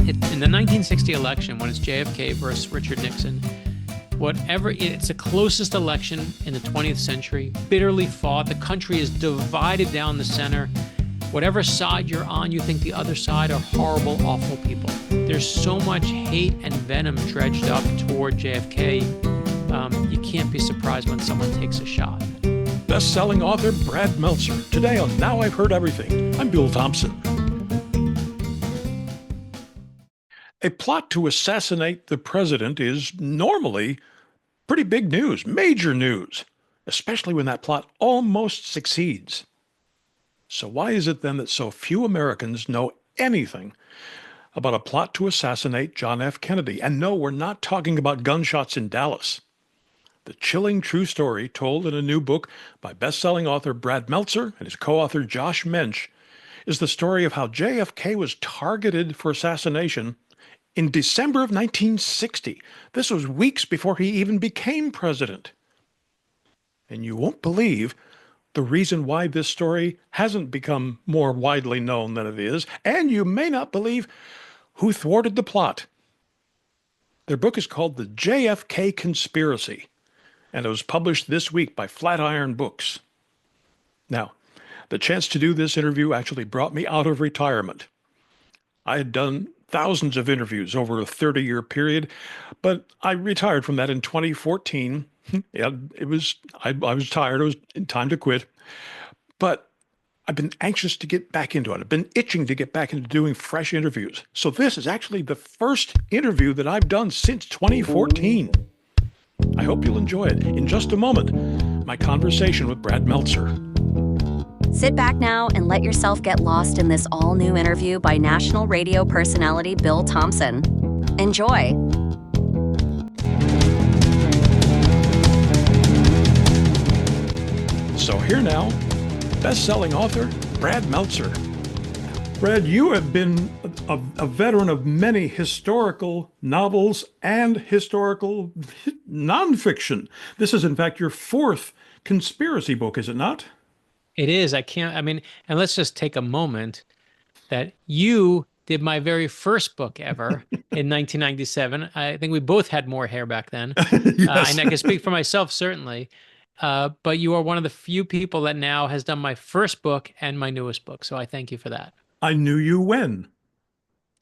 in the 1960 election, when it's JFK versus Richard Nixon, it's the closest election in the 20th century, bitterly fought. The country is divided down the center. Whatever side you're on, you think the other side are horrible, awful people. There's so much hate and venom dredged up toward JFK. You can't be surprised when someone takes a shot. Best-selling author Brad Meltzer. Today on Now I've Heard Everything. I'm Bill Thompson. A plot to assassinate the president is normally pretty big news, major news, especially when that plot almost succeeds. So why is it then that so few Americans know anything about a plot to assassinate John F. Kennedy? And no, we're not talking about gunshots in Dallas. The chilling true story told in a new book by best-selling author Brad Meltzer and his co-author Josh Mensch is the story of how JFK was targeted for assassination in December of 1960. This was weeks before he even became president. And you won't believe the reason why this story hasn't become more widely known than it is, and you may not believe who thwarted the plot. Their book is called The JFK Conspiracy, and it was published this week by Flatiron Books. Now, the chance to do this interview actually brought me out of retirement. I had done thousands of interviews over a 30-year period, but I retired from that in 2014. I was tired. It was time to quit. But I've been anxious to get back into it. I've been itching to get back into doing fresh interviews. So this is actually the first interview that I've done since 2014. I hope you'll enjoy it. In just a moment, my conversation with Brad Meltzer. Sit back now and let yourself get lost in this all-new interview by national radio personality Bill Thompson. Enjoy. So here now, best-selling author Brad Meltzer. Brad, you have been a veteran of many historical novels and historical nonfiction. This is, in fact, your fourth conspiracy book, is it not? It is. And let's just take a moment that you did my very first book ever in 1997. I think we both had more hair back then. Yes. And I can speak for myself, certainly. But you are one of the few people that now has done my first book and my newest book. So I thank you for that. I knew you when?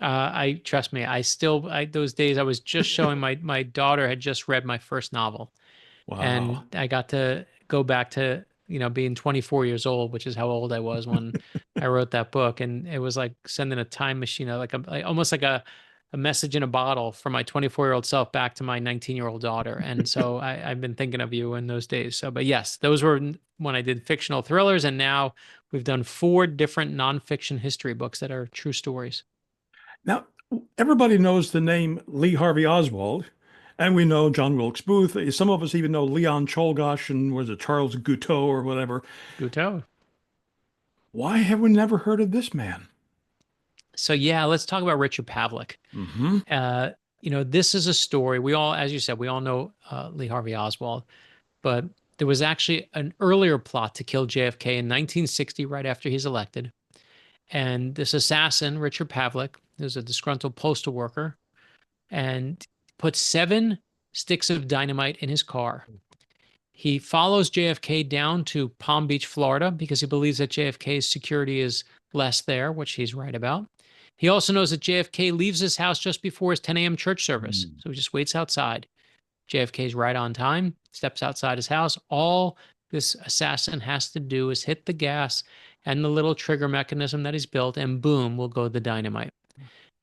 Trust me, those days I was just showing my daughter had just read my first novel. Wow. And I got to go back to, being 24 years old, which is how old I was when I wrote that book. And it was like sending a time machine, almost like a message in a bottle from my 24-year-old self back to my 19-year-old daughter. And so I've been thinking of you in those days. So, but yes, those were when I did fictional thrillers. And now we've done 4 different nonfiction history books that are true stories. Now, everybody knows the name Lee Harvey Oswald. And we know John Wilkes Booth. Some of us even know Leon Czolgosz and was it Charles Guiteau or whatever. Guiteau. Why have we never heard of this man? So yeah, let's talk about Richard Pavlik. Mm-hmm. This is a story. We all, as you said, we all know Lee Harvey Oswald, but there was actually an earlier plot to kill JFK in 1960, right after he's elected. And this assassin, Richard Pavlik, who's a disgruntled postal worker, and put 7 sticks of dynamite in his car. He follows JFK down to Palm Beach, Florida, because he believes that JFK's security is less there, which he's right about. He also knows that JFK leaves his house just before his 10 a.m. church service. So he just waits outside. JFK's right on time, steps outside his house. All this assassin has to do is hit the gas and the little trigger mechanism that he's built, and boom, will go the dynamite.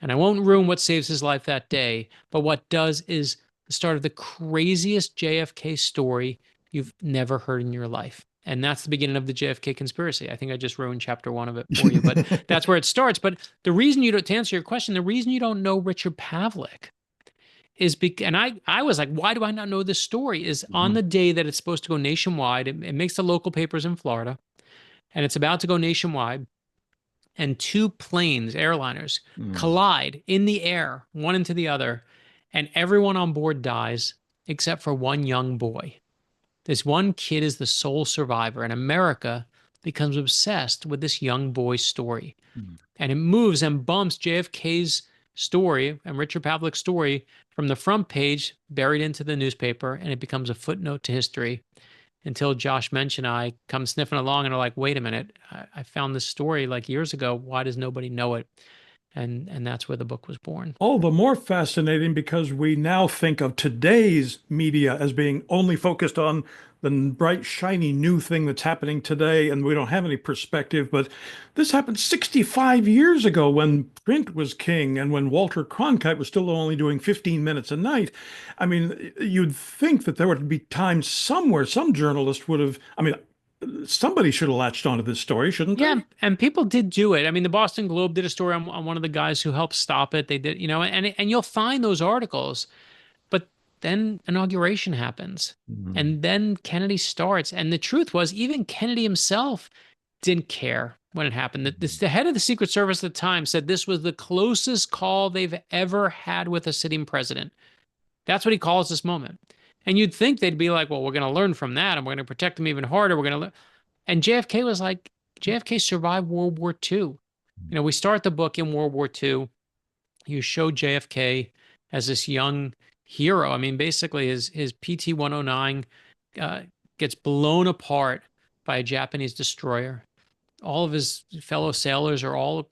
And I won't ruin what saves his life that day, but what does is the start of the craziest JFK story you've never heard in your life. And that's the beginning of the JFK conspiracy. I think I just ruined chapter 1 of it for you, but that's where it starts. But the reason to answer your question, the reason you don't know Richard Pavlik is because, and I was like, why do I not know this story? Is on the day that it's supposed to go nationwide, it makes the local papers in Florida, and it's about to go nationwide. And 2 planes, airliners, collide in the air, one into the other, and everyone on board dies except for one young boy. This one kid is the sole survivor, and America becomes obsessed with this young boy's story. And it moves and bumps JFK's story and Richard Pavlik's story from the front page buried into the newspaper, and it becomes a footnote to history until Josh Mensch and I come sniffing along and are like, wait a minute, I found this story like years ago. Why does nobody know it? And that's where the book was born. All the more fascinating because we now think of today's media as being only focused on the bright, shiny new thing that's happening today, and we don't have any perspective. But this happened 65 years ago when print was king and when Walter Cronkite was still only doing 15 minutes a night. I mean, you'd think that there would be times somewhere some journalist would have, I mean, somebody should have latched onto this story, shouldn't they? Yeah, and people did do it. I mean, the Boston Globe did a story on one of the guys who helped stop it. They did, and you'll find those articles. But then inauguration happens, and then Kennedy starts. And the truth was, even Kennedy himself didn't care when it happened. The head of the Secret Service at the time said this was the closest call they've ever had with a sitting president. That's what he calls this moment. And you'd think they'd be like, well, we're going to learn from that, and we're going to protect them even harder. We're going to And JFK was like, JFK survived World War II. We start the book in World War II. You show JFK as this young hero. I mean, basically his PT-109 gets blown apart by a Japanese destroyer. All of his fellow sailors are all,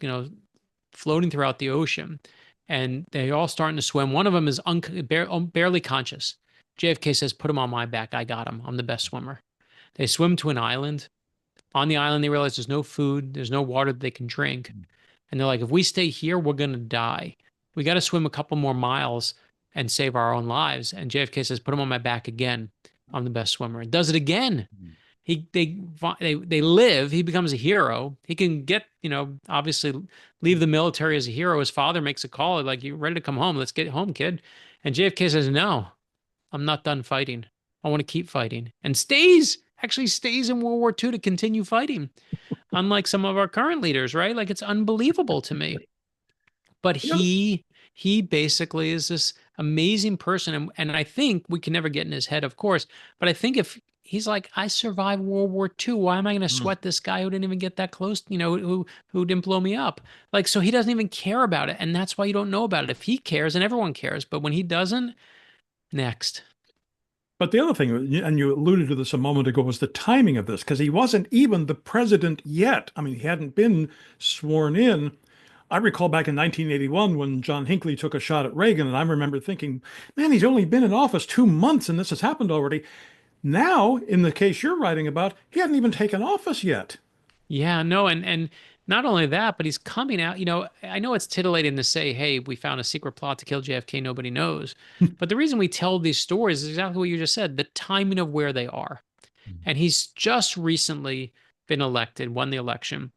floating throughout the ocean, and they're all starting to swim. One of them is barely conscious. JFK says, put him on my back. I got him. I'm the best swimmer. They swim to an island. On the island, they realize there's no food, there's no water that they can drink. And they're like, if we stay here, we're going to die. We got to swim a couple more miles and save our own lives. And JFK says, put him on my back again. I'm the best swimmer. And does it again. They live. He becomes a hero. He can get, obviously leave the military as a hero. His father makes a call, like, you ready to come home? Let's get home, kid. And JFK says, no, I'm not done fighting. I want to keep fighting. And actually stays in World War II to continue fighting, unlike some of our current leaders, right? Like, it's unbelievable to me. But he basically is this amazing person. And I think we can never get in his head, of course, but I think if he's like, I survived World War II, why am I going to sweat this guy who didn't even get that close, who didn't blow me up? Like, so he doesn't even care about it. And that's why you don't know about it. If he cares, and everyone cares, but when he doesn't, next. But the other thing, and you alluded to this a moment ago, was the timing of this, because he wasn't even the president yet. I mean, he hadn't been sworn in. I recall back in 1981 when John Hinckley took a shot at Reagan, and I remember thinking, man, he's only been in office 2 months and this has happened already. Now, in the case you're writing about, he hadn't even taken office yet. Yeah, no, and not only that, but he's coming out. I know it's titillating to say, hey, we found a secret plot to kill JFK, nobody knows. But the reason we tell these stories is exactly what you just said, the timing of where they are. And he's just recently been elected, won the election.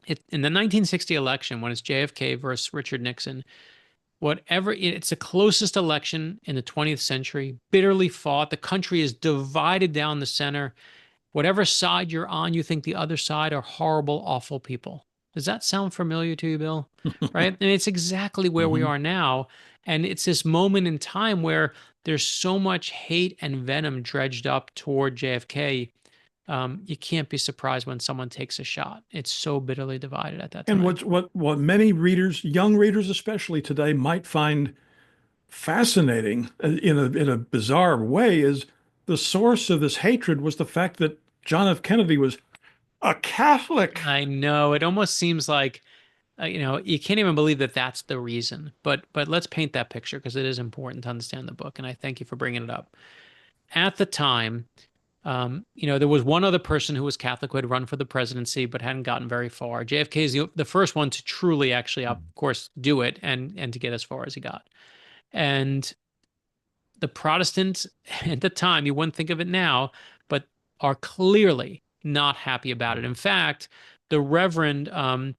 In the 1960 election, when it's JFK versus Richard Nixon, it's the closest election in the 20th century, bitterly fought. The country is divided down the center. Whatever side you're on, you think the other side are horrible, awful people. Does that sound familiar to you, Bill? Right? And it's exactly where we are now. And it's this moment in time where there's so much hate and venom dredged up toward JFK. You can't be surprised when someone takes a shot. It's so bitterly divided at that time. And what many readers, young readers especially today, might find fascinating in a bizarre way is the source of this hatred was the fact that John F. Kennedy was a Catholic. I know. It almost seems like, you can't even believe that that's the reason. But let's paint that picture, because it is important to understand the book. And I thank you for bringing it up. At the time, there was one other person who was Catholic who had run for the presidency but hadn't gotten very far. JFK is the first one to truly actually, of course, do it and to get as far as he got. And the Protestants at the time, you wouldn't think of it now, but are clearly not happy about it. In fact, the Reverend, Norman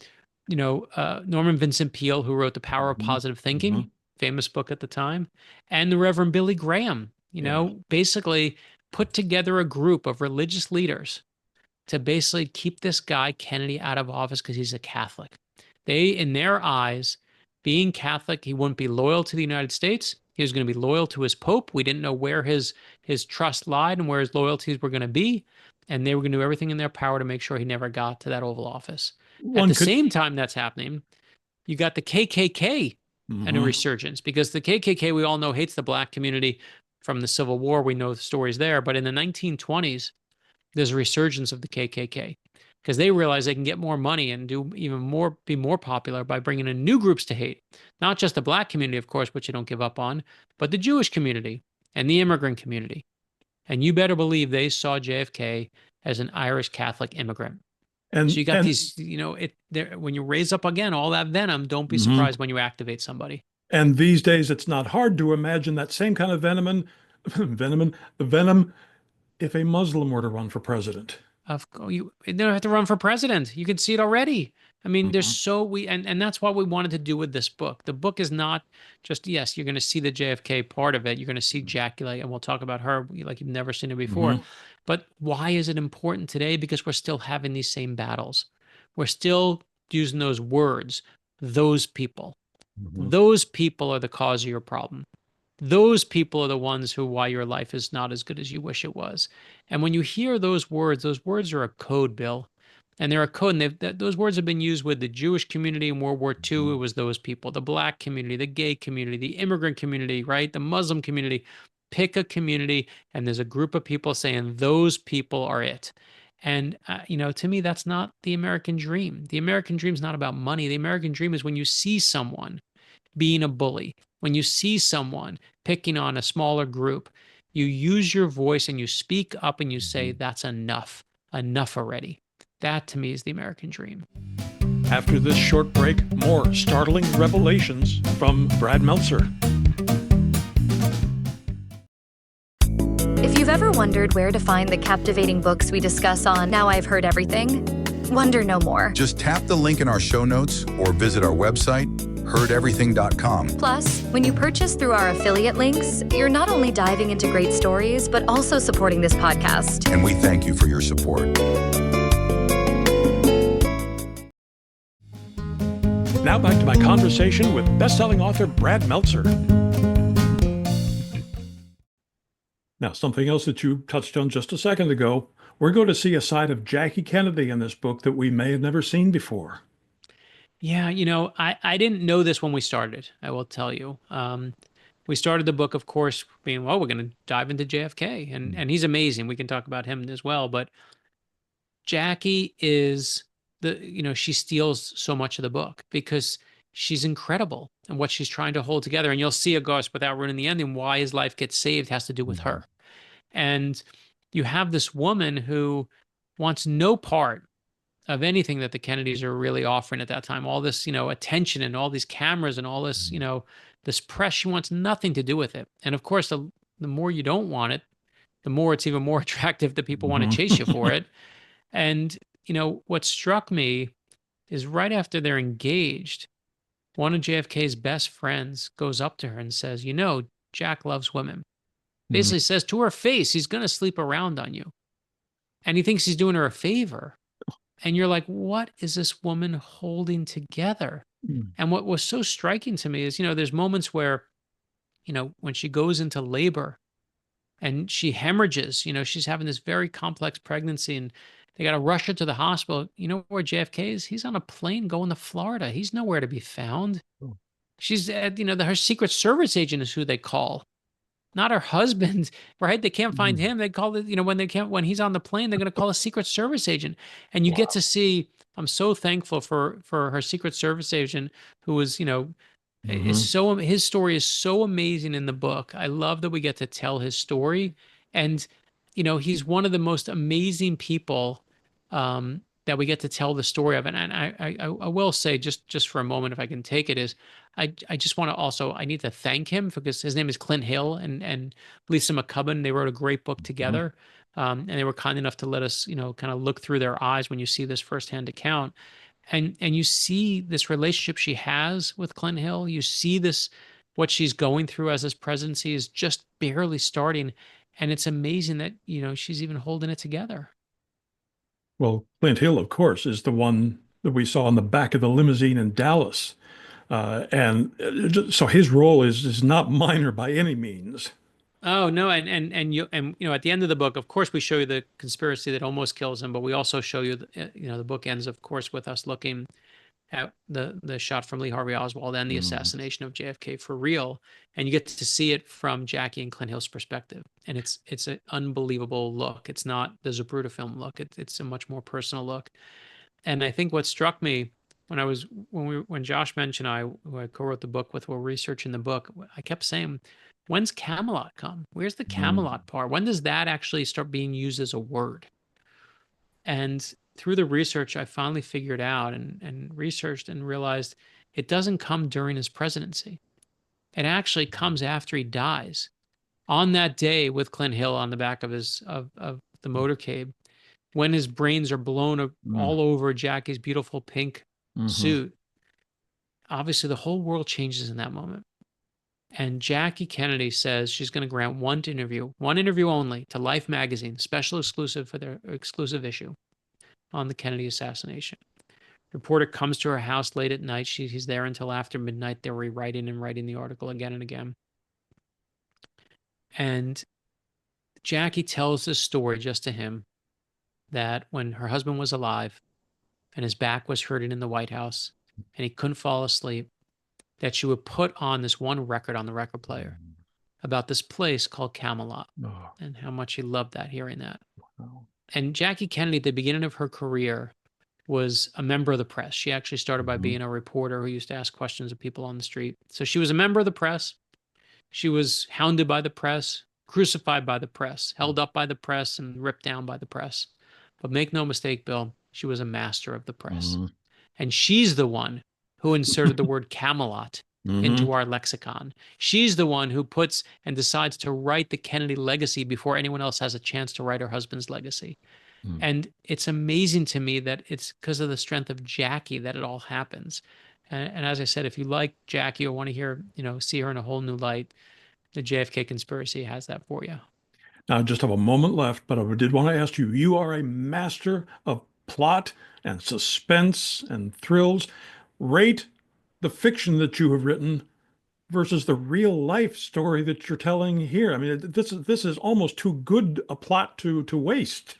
Vincent Peale, who wrote The Power of Positive Thinking, famous book at the time, and the Reverend Billy Graham, basically put together a group of religious leaders to basically keep this guy Kennedy out of office because he's a Catholic. They, in their eyes, being Catholic, he wouldn't be loyal to the United States. He was going to be loyal to his Pope. We didn't know where his trust lied and where his loyalties were going to be. And they were going to do everything in their power to make sure he never got to that Oval Office. At the same time that's happening, you got the KKK and a Mm-hmm. resurgence, because the KKK, we all know, hates the black community from the Civil War. We know the stories there. But in the 1920s, there's a resurgence of the KKK because they realize they can get more money and do even more, be more popular by bringing in new groups to hate. Not just the black community, of course, which you don't give up on, but the Jewish community and the immigrant community. And you better believe they saw JFK as an Irish Catholic immigrant. So And you got and these, there, when you raise up again all that venom, don't be mhm. surprised when you activate somebody. And these days, it's not hard to imagine that same kind of venom if a Muslim were to run for president. You don't have to run for president. You can see it already. I mean, there's Mhm. so we and that's what we wanted to do with this book. The book is not just, yes, you're going to see the JFK part of it. You're going to see Jackie, and we'll talk about her like you've never seen her before. Mhm. But why is it important today? Because we're still having these same battles. We're still using those words. Those people. Mhm. Those people are the cause of your problem. Those people are the ones who why your life is not as good as you wish it was. And when you hear those words are a code, Bill. And they're a code. And those words have been used with the Jewish community in World War II. It was those people, the black community, the gay community, the immigrant community, right? The Muslim community. Pick a community, and there's a group of people saying those people are it. And, to me, that's not the American dream. The American dream is not about money. The American dream is when you see someone being a bully, when you see someone picking on a smaller group, you use your voice and you speak up and you say, that's enough, enough already. That to me is the American dream. After this short break, more startling revelations from Brad Meltzer. If you've ever wondered where to find the captivating books we discuss on Now I've Heard Everything, wonder no more. Just tap the link in our show notes or visit our website, heardeverything.com. Plus, when you purchase through our affiliate links, you're not only diving into great stories, but also supporting this podcast. And we thank you for your support. Now back to my conversation with best-selling author Brad Meltzer. Now, something else that you touched on just a second ago, we're going to see a side of Jackie Kennedy in this book that we may have never seen before. Yeah, I didn't know this when we started, I will tell you. We started the book, of course, being, well, we're going to dive into JFK, and he's amazing. We can talk about him as well, but Jackie is she steals so much of the book because she's incredible and what she's trying to hold together. And you'll see, of course, without ruining the ending, why his life gets saved has to do with her. And you have this woman who wants no part of anything that the Kennedys are really offering at that time. All this, attention and all these cameras and all this, this press, she wants nothing to do with it. And of course, the more you don't want it, the more it's even more attractive that people want to chase you for it. And, what struck me is right after they're engaged, one of JFK's best friends goes up to her and says, Jack loves women. Basically says to her face, he's going to sleep around on you. And he thinks he's doing her a favor. And you're like, what is this woman holding together? And what was so striking to me is, there's moments where, when she goes into labor and she hemorrhages, she's having this very complex pregnancy and they got to rush her to the hospital. You know where JFK is? He's on a plane going to Florida. He's nowhere to be found. She's at, her Secret Service agent is who they call, not her husband, right? They can't find him. They call it, when he's on the plane, they're going to call a Secret Service agent. And you get to see, I'm so thankful for her Secret Service agent who was, is so, his story is so amazing in the book. I love that we get to tell his story. And, he's one of the most amazing people that we get to tell the story of. And I will say, just for a moment, if I can take it, is I just want to also, I need to thank him because his name is Clint Hill and Lisa McCubbin. They wrote a great book together. And they were kind enough to let us, kind of look through their eyes when you see this firsthand account. And you see this relationship she has with Clint Hill. You see this, what she's going through as this presidency is just barely starting. And it's amazing that, she's even holding it together. Well, Clint Hill, of course, is the one that we saw in the back of the limousine in Dallas. So his role is not minor by any means. Oh no, and at the end of the book, of course, we show you the conspiracy that almost kills him, but we also show you the book ends, of course, with us looking at the shot from Lee Harvey Oswald and the Mm. assassination of JFK for real, and you get to see it from Jackie and Clint Hill's perspective, and it's an unbelievable look. It's not the Zapruder film look. It's a much more personal look, and I think what struck me when Josh Mensch and I, who I co-wrote the book with, were researching the book, I kept saying, when's Camelot come? Where's the Camelot part? When does that actually start being used as a word? And through the research, I finally figured out and researched and realized it doesn't come during his presidency. It actually comes after he dies. On that day with Clint Hill on the back of of the motorcade, when his brains are blown all over Jackie's beautiful pink suit, obviously the whole world changes in that moment. And Jackie Kennedy says she's going to grant one interview only, to Life magazine, special exclusive for their exclusive issue on the Kennedy assassination. Reporter comes to her house late at night. He's there until after midnight. They're rewriting and writing the article again and again. And Jackie tells this story just to him, that when her husband was alive and his back was hurting in the White House and he couldn't fall asleep, that she would put on this one record on the record player about this place called Camelot, and how much he loved that, hearing that. And Jackie Kennedy, at the beginning of her career, was a member of the press. She actually started by being a reporter who used to ask questions of people on the street. So she was a member of the press. She was hounded by the press, crucified by the press, held up by the press, and ripped down by the press. But make no mistake, Bill, she was a master of the press. And she's the one who inserted the word Camelot into our lexicon. She's the one who puts and decides to write the Kennedy legacy before anyone else has a chance to write her husband's legacy. And it's amazing to me that it's because of the strength of Jackie that it all happens. And as I said, if you like Jackie or want to hear, see her in a whole new light, the JFK Conspiracy has that for you. Now, I just have a moment left, but I did want to ask you, you are a master of plot and suspense and thrills. Rate the fiction that you have written versus the real life story that you're telling here. I mean, this is almost too good a plot to waste.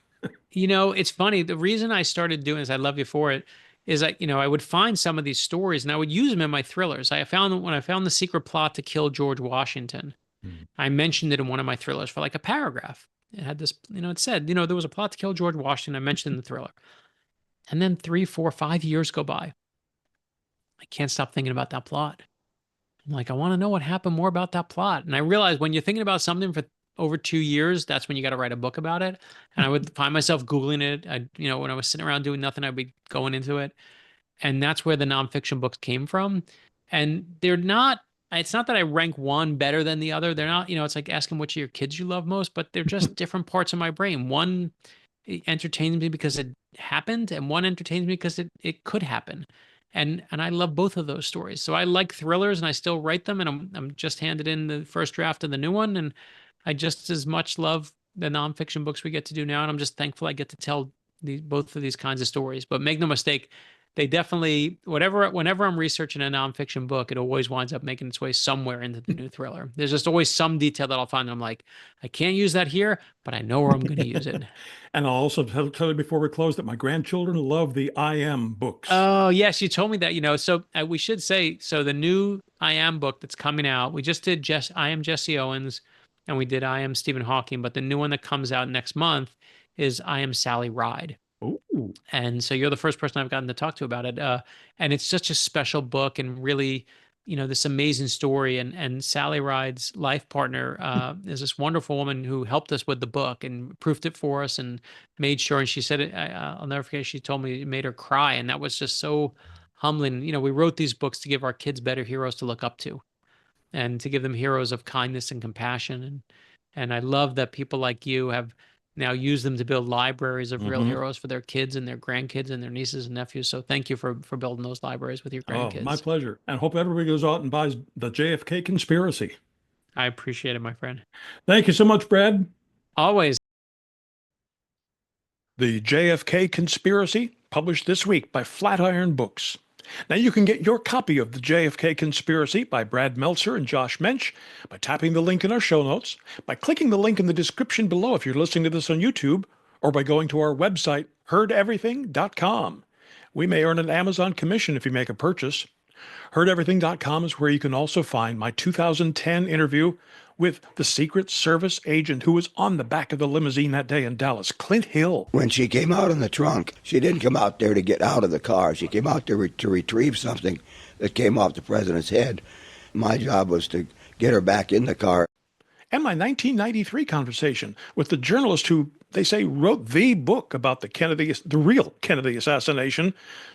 It's funny. The reason I started doing this, I love you for it, is I would find some of these stories and I would use them in my thrillers. When I found the secret plot to kill George Washington, I mentioned it in one of my thrillers for like a paragraph. It had this, it said, there was a plot to kill George Washington. I mentioned in the thriller. And then 3, 4, 5 years go by. I can't stop thinking about that plot. I'm like, I want to know what happened more about that plot. And I realized when you're thinking about something for over 2 years, that's when you got to write a book about it. And I would find myself Googling it. When I was sitting around doing nothing, I'd be going into it. And that's where the nonfiction books came from. And it's not that I rank one better than the other. They're not, it's like asking which of your kids you love most, but they're just different parts of my brain. One entertains me because it happened, and one entertains me because it could happen. And I love both of those stories. So I like thrillers and I still write them, and I'm just handed in the first draft of the new one. And I just as much love the nonfiction books we get to do now. And I'm just thankful I get to tell both of these kinds of stories. But make no mistake, they definitely, whenever I'm researching a nonfiction book, it always winds up making its way somewhere into the new thriller. There's just always some detail that I'll find. And I'm like, I can't use that here, but I know where I'm going to use it. And I'll also tell you before we close that my grandchildren love the I Am books. Oh, yes. You told me that, so we should say, so the new I Am book that's coming out, we just did I Am Jesse Owens, and we did I Am Stephen Hawking, but the new one that comes out next month is I Am Sally Ride. Ooh. And so you're the first person I've gotten to talk to about it. And it's such a special book, and really, this amazing story. And Sally Ride's life partner is this wonderful woman who helped us with the book and proofed it for us and made sure. And she said it, I'll never forget, she told me it made her cry. And that was just so humbling. We wrote these books to give our kids better heroes to look up to, and to give them heroes of kindness and compassion. And I love that people like you have now used them to build libraries of real heroes for their kids and their grandkids and their nieces and nephews. So thank you for building those libraries with your grandkids. Oh, my pleasure. And hope everybody goes out and buys the JFK Conspiracy. I appreciate it, my friend. Thank you so much, Brad. Always. The JFK Conspiracy, published this week by Flatiron Books. Now you can get your copy of the JFK Conspiracy by Brad Meltzer and Josh Mensch by tapping the link in our show notes, by clicking the link in the description below if you're listening to this on YouTube, or by going to our website, heardeverything.com. We may earn an Amazon commission if you make a purchase. HeardEverything.com is where you can also find my 2010 interview with the Secret Service agent who was on the back of the limousine that day in Dallas, Clint Hill. When she came out in the trunk, she didn't come out there to get out of the car. She came out there to retrieve something that came off the president's head. My job was to get her back in the car. And my 1993 conversation with the journalist who, they say, wrote the book about the real Kennedy assassination,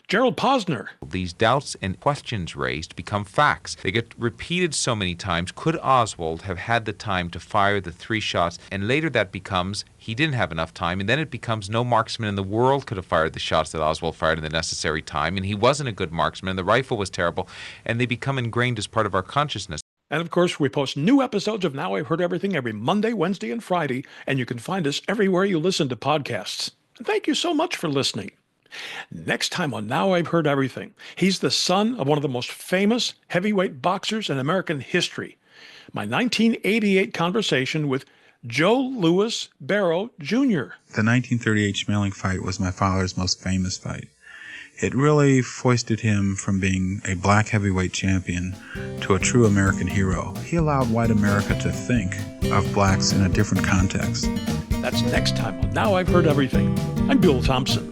Gerald Posner. These doubts and questions raised become facts. They get repeated so many times. Could Oswald have had the time to fire the 3 shots? And later that becomes he didn't have enough time. And then it becomes no marksman in the world could have fired the shots that Oswald fired in the necessary time. And he wasn't a good marksman. And the rifle was terrible. And they become ingrained as part of our consciousness. And of course, we post new episodes of Now I've Heard Everything every Monday, Wednesday, and Friday, and you can find us everywhere you listen to podcasts. And thank you so much for listening. Next time on Now I've Heard Everything, he's the son of one of the most famous heavyweight boxers in American history. My 1988 conversation with Joe Louis Barrow Jr. The 1938 Schmeling fight was my father's most famous fight. It really foisted him from being a black heavyweight champion to a true American hero. He allowed white America to think of blacks in a different context. That's next time on Now I've Heard Everything. I'm Bill Thompson.